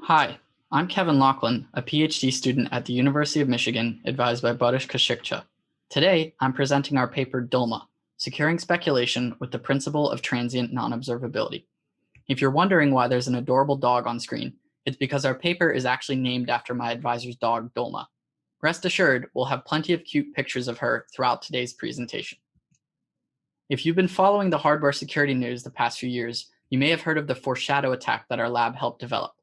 Hi, I'm Kevin Loughlin, a PhD student at the University of Michigan, advised by Baris Kasikci. Today, I'm presenting our paper DOLMA, Securing Speculation with the Principle of Transient Non-Observability. If you're wondering why there's an adorable dog on screen, it's because our paper is actually named after my advisor's dog, DOLMA. Rest assured, we'll have plenty of cute pictures of her throughout today's presentation. If you've been following the hardware security news the past few years, you may have heard of the FORESHADOW attack that our lab helped develop.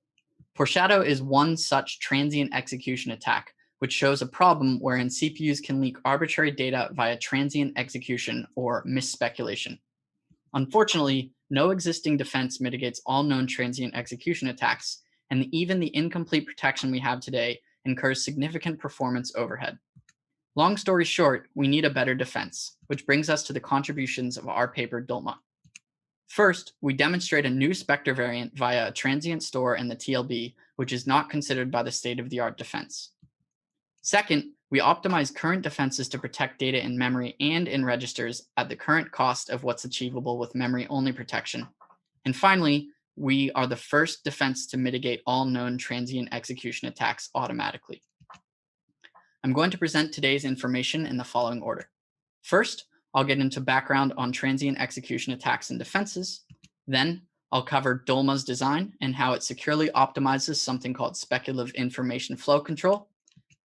FORESHADOW is one such transient execution attack, which shows a problem wherein CPUs can leak arbitrary data via transient execution or mis-speculation. Unfortunately, no existing defense mitigates all known transient execution attacks, and even the incomplete protection we have today incurs significant performance overhead. Long story short, we need a better defense, which brings us to the contributions of our paper DOLMA. First, we demonstrate a new Spectre variant via a transient store in the TLB, which is not considered by the state-of-the-art defense. Second, we optimize current defenses to protect data in memory and in registers at the current cost of what's achievable with memory-only protection. And finally, we are the first defense to mitigate all known transient execution attacks automatically. I'm going to present today's information in the following order. First, I'll get into background on transient execution attacks and defenses. Then I'll cover DOLMA's design and how it securely optimizes something called speculative information flow control.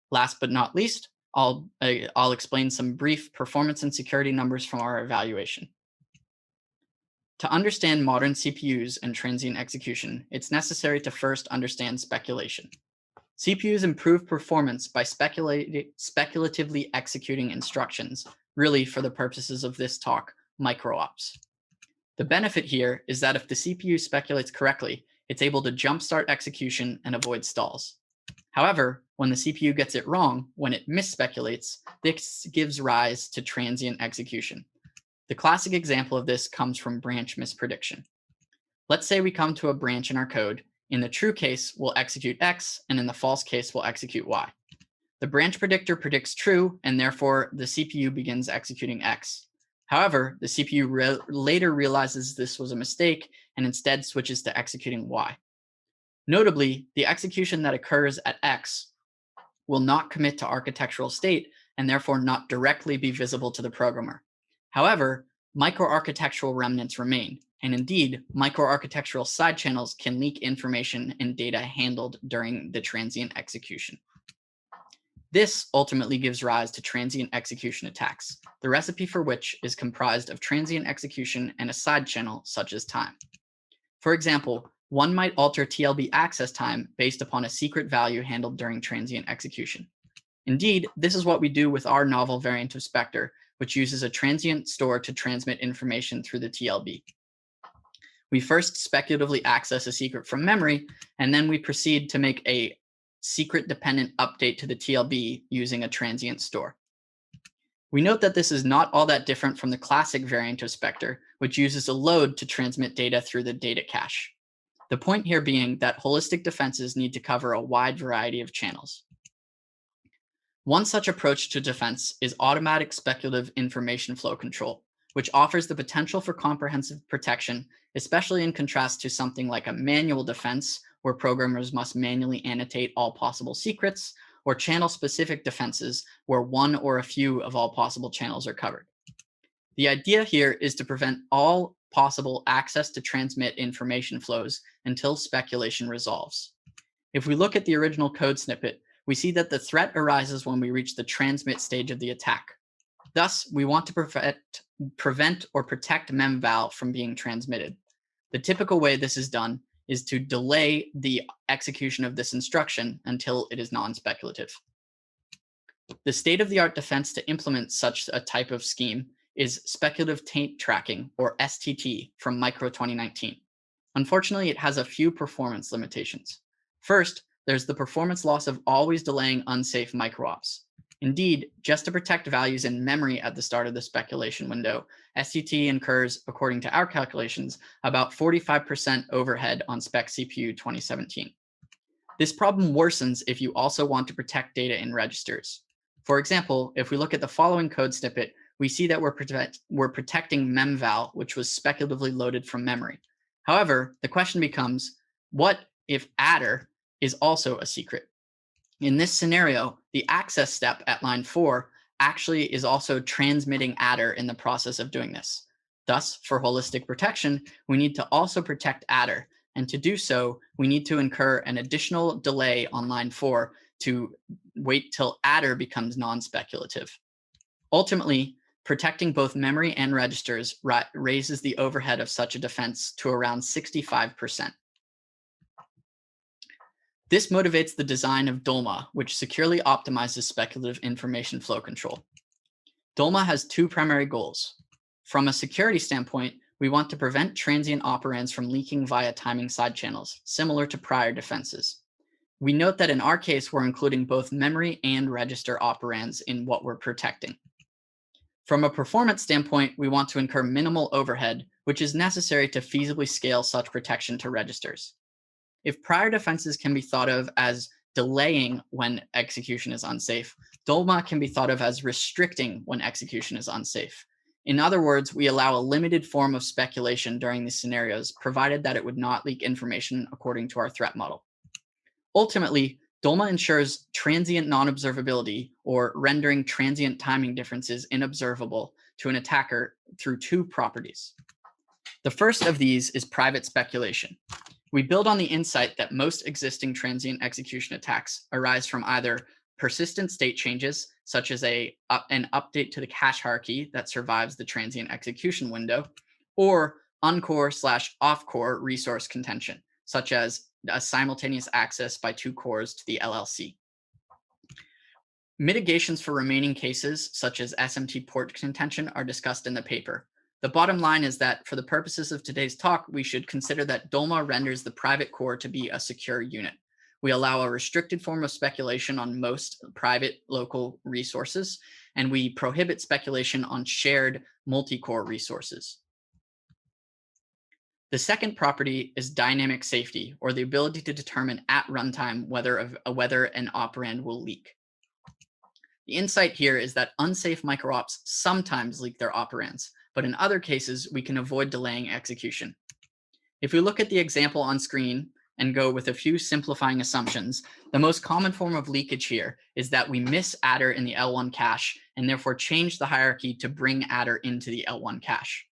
Last but not least, I'll explain some brief performance and security numbers from our evaluation. To understand modern CPUs and transient execution, it's necessary to first understand speculation. CPUs improve performance by speculatively executing instructions, really for the purposes of this talk, microops. The benefit here is that if the CPU speculates correctly, it's able to jumpstart execution and avoid stalls. However, when the CPU gets it wrong, when it mis-speculates, this gives rise to transient execution. The classic example of this comes from branch misprediction. Let's say we come to a branch in our code. In the true case, we'll execute X, and in the false case, we'll execute Y. The branch predictor predicts true, and therefore the CPU begins executing X. However, the CPU later realizes this was a mistake and instead switches to executing Y. Notably, the execution that occurs at X will not commit to architectural state and therefore not directly be visible to the programmer. However, microarchitectural remnants remain, and indeed, microarchitectural side channels can leak information and data handled during the transient execution. This ultimately gives rise to transient execution attacks, the recipe for which is comprised of transient execution and a side channel such as time. For example, one might alter TLB access time based upon a secret value handled during transient execution. Indeed, this is what we do with our novel variant of Spectre, which uses a transient store to transmit information through the TLB. We first speculatively access a secret from memory, and then we proceed to make a secret-dependent update to the TLB using a transient store. We note that this is not all that different from the classic variant of Spectre, which uses a load to transmit data through the data cache. The point here being that holistic defenses need to cover a wide variety of channels. One such approach to defense is automatic speculative information flow control, which offers the potential for comprehensive protection, especially in contrast to something like a manual defense, where programmers must manually annotate all possible secrets, or channel-specific defenses, where one or a few of all possible channels are covered. The idea here is to prevent all possible access to transmit information flows until speculation resolves. If we look at the original code snippet, we see that the threat arises when we reach the transmit stage of the attack. Thus, we want to prevent or protect memval from being transmitted. The typical way this is done is to delay the execution of this instruction until it is non-speculative. The state-of-the-art defense to implement such a type of scheme is speculative taint tracking, or STT, from Micro 2019. Unfortunately, it has a few performance limitations. First, there's the performance loss of always delaying unsafe microops. Indeed, just to protect values in memory at the start of the speculation window, STT incurs, according to our calculations, about 45% overhead on SPEC CPU 2017. This problem worsens if you also want to protect data in registers. For example, if we look at the following code snippet, we see that we're protecting memval, which was speculatively loaded from memory. However, the question becomes, what if adder is also a secret. In this scenario, the access step at line 4 actually is also transmitting adder in the process of doing this. Thus, for holistic protection, we need to also protect adder. And to do so, we need to incur an additional delay on line 4 to wait till adder becomes non-speculative. Ultimately, protecting both memory and registers raises the overhead of such a defense to around 65%. This motivates the design of DOLMA, which securely optimizes speculative information flow control. DOLMA has two primary goals. From a security standpoint, we want to prevent transient operands from leaking via timing side channels, similar to prior defenses. We note that in our case, we're including both memory and register operands in what we're protecting. From a performance standpoint, we want to incur minimal overhead, which is necessary to feasibly scale such protection to registers. If prior defenses can be thought of as delaying when execution is unsafe, DOLMA can be thought of as restricting when execution is unsafe. In other words, we allow a limited form of speculation during these scenarios, provided that it would not leak information according to our threat model. Ultimately, DOLMA ensures transient non-observability, or rendering transient timing differences inobservable to an attacker through two properties. The first of these is private speculation. We build on the insight that most existing transient execution attacks arise from either persistent state changes, such as an update to the cache hierarchy that survives the transient execution window, or on-core/off-core resource contention, such as a simultaneous access by two cores to the LLC. Mitigations for remaining cases, such as SMT port contention, are discussed in the paper. The bottom line is that for the purposes of today's talk, we should consider that DOLMA renders the private core to be a secure unit. We allow a restricted form of speculation on most private local resources, and we prohibit speculation on shared multi-core resources. The second property is dynamic safety, or the ability to determine at runtime whether an operand will leak. The insight here is that unsafe microops sometimes leak their operands, but in other cases, we can avoid delaying execution. If we look at the example on screen and go with a few simplifying assumptions, the most common form of leakage here is that we miss adder in the L1 cache and therefore change the hierarchy to bring adder into the L1 cache.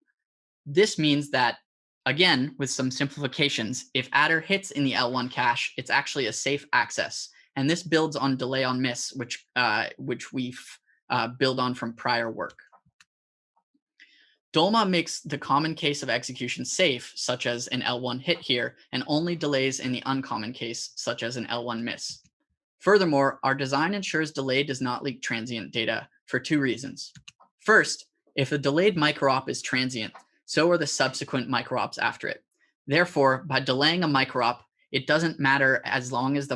This means that, again, with some simplifications, if adder hits in the L1 cache, it's actually a safe access. And this builds on delay on miss, which we've built on from prior work. DOLMA makes the common case of execution safe, such as an L1 hit here, and only delays in the uncommon case, such as an L1 miss. Furthermore, our design ensures delay does not leak transient data for two reasons. First, if a delayed microop is transient, so are the subsequent microops after it. Therefore, by delaying a microop, it doesn't matter as long as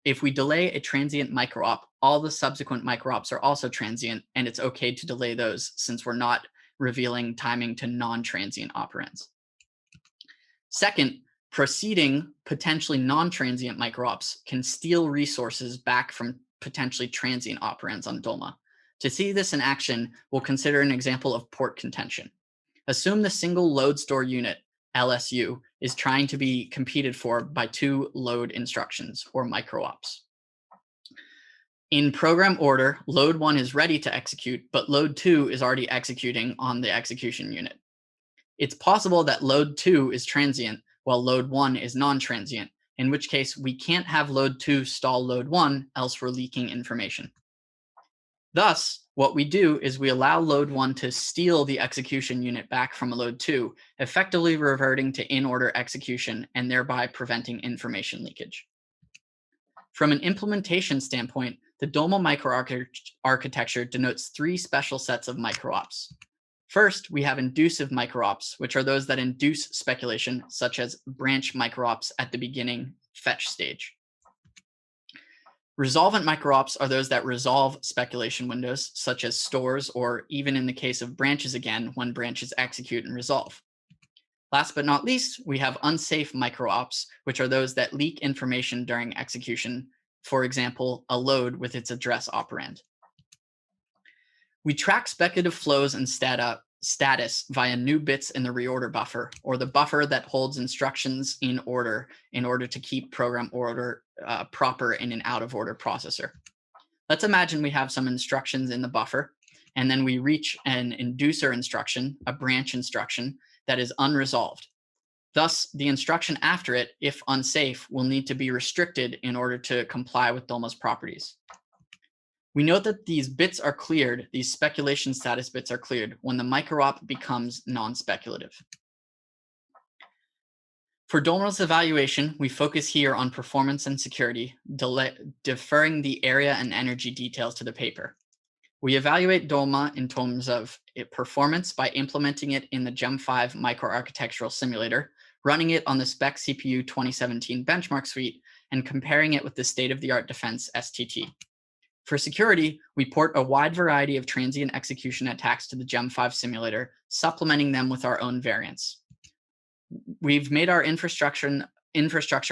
if we delay a transient microop, all the subsequent microops are also transient, and it's okay to delay those since we're not revealing timing to non-transient operands. Second, preceding potentially non-transient microops can steal resources back from potentially transient operands on DOLMA. To see this in action, we'll consider an example of port contention. Assume the single load store unit, LSU, is trying to be competed for by two load instructions, or microops. In program order, load 1 is ready to execute, but load 2 is already executing on the execution unit. It's possible that load 2 is transient, while load 1 is non-transient, in which case we can't have load 2 stall load 1, else we're leaking information. Thus, what we do is we allow load 1 to steal the execution unit back from load 2, effectively reverting to in-order execution and thereby preventing information leakage. From an implementation standpoint, the DOLMA microarchitecture denotes three special sets of microops. First, we have inducive microops, which are those that induce speculation, such as branch microops at the beginning fetch stage. Resolvent microops are those that resolve speculation windows, such as stores, or even in the case of branches again, when branches execute and resolve. Last but not least, we have unsafe microops, which are those that leak information during execution, for example, a load with its address operand. We track speculative flows and status via new bits in the reorder buffer, or the buffer that holds instructions in order to keep program order proper in an out of order processor. Let's imagine we have some instructions in the buffer, and then we reach an inducer instruction, a branch instruction, that is unresolved. Thus, the instruction after it, if unsafe, will need to be restricted in order to comply with DOLMA's properties. We note that these bits are cleared, these speculation status bits are cleared when the microop becomes non-speculative. For DOLMA's evaluation, we focus here on performance and security, deferring the area and energy details to the paper. We evaluate DOLMA in terms of performance by implementing it in the Gem 5 microarchitectural simulator, running it on the SPEC CPU 2017 benchmark suite, and comparing it with the state-of-the-art defense STT. For security, we port a wide variety of transient execution attacks to the Gem 5 simulator, supplementing them with our own variants. We've made our infrastructure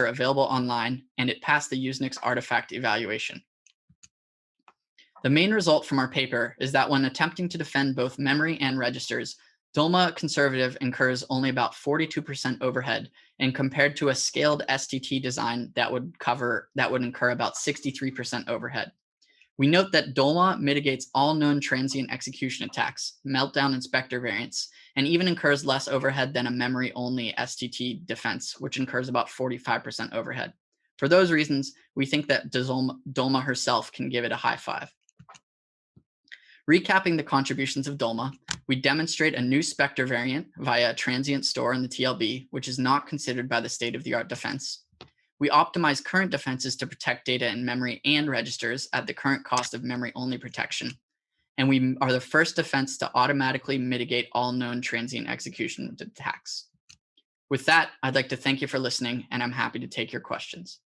available online, and it passed the USENIX artifact evaluation. The main result from our paper is that when attempting to defend both memory and registers, DOLMA conservative incurs only about 42% overhead, and compared to a scaled STT design that would incur about 63% overhead. We note that DOLMA mitigates all known transient execution attacks, meltdown and Spectre variants, and even incurs less overhead than a memory-only STT defense, which incurs about 45% overhead. For those reasons, we think that DOLMA herself can give it a high five. Recapping the contributions of DOLMA, we demonstrate a new Spectre variant via a transient store in the TLB, which is not considered by the state-of-the-art defense. We optimize current defenses to protect data in memory and registers at the current cost of memory-only protection. And we are the first defense to automatically mitigate all known transient execution attacks. With that, I'd like to thank you for listening, and I'm happy to take your questions.